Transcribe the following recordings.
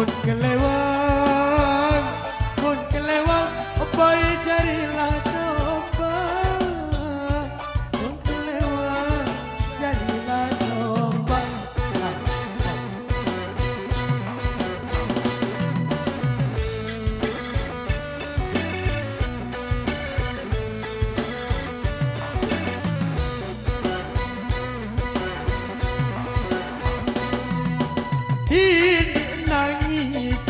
Mun kelewang, boy jadilah coba. Mun kelewang, jadilah coba. Ini nangis,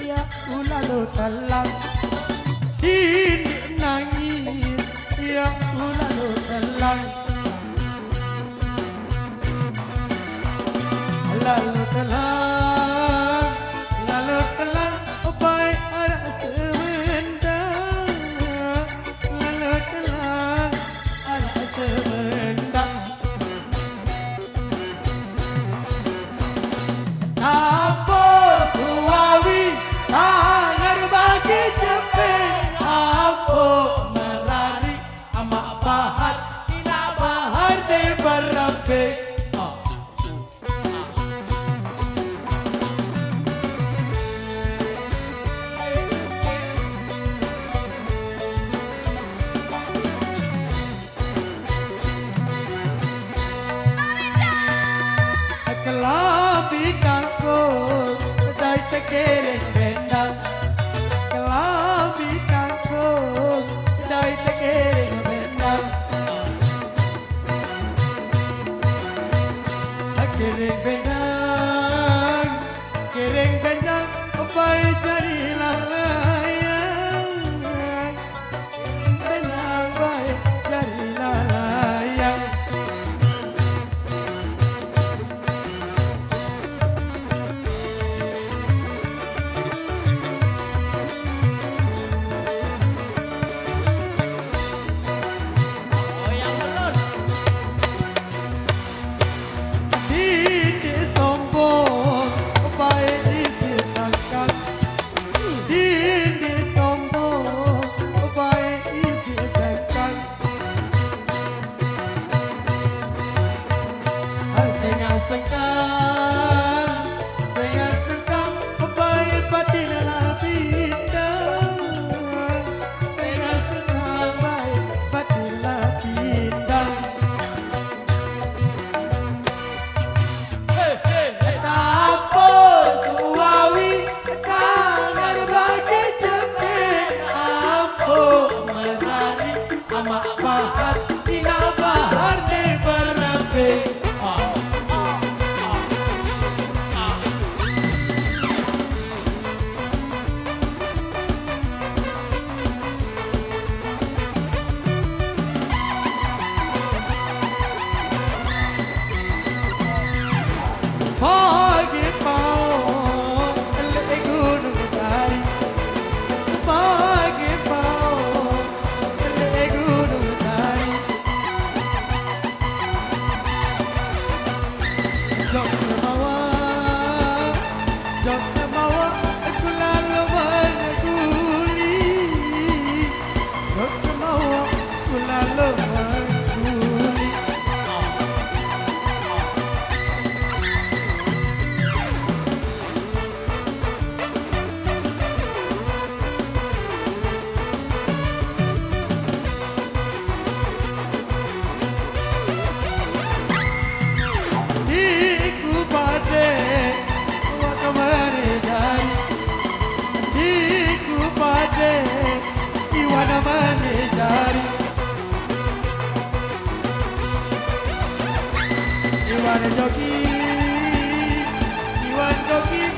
ya lalu telan. Ini nangis, ya lalu telan. Lalu telan, baik ada sebentar. Lalu telan, ada sebentar. Ampun suawi, tangan bagi cepet. Ampun merari, amak bahat, ina bahar di berape. Kelabi kangkung, dai tekereng bendang. Kelabi kangkung, dai tekereng bendang. Kereng bendang, baik jadilah layang. Bendang baik jadilah layang. Sengkan, baik batin lapindah. Sengkan, baik batin lapindah. Tampun suawi, tangan bagi cepet. Ampun menari, amak bahat, ina bahar di berape. Pagi pau, le gunung sari. Pagi pau, le gunung sari. Jok semawa, aku lalu meneguli. Jok semawa, aku lalu meneguli. Iku pade wana manejari. Iku pade iwana manejari. Iwan joki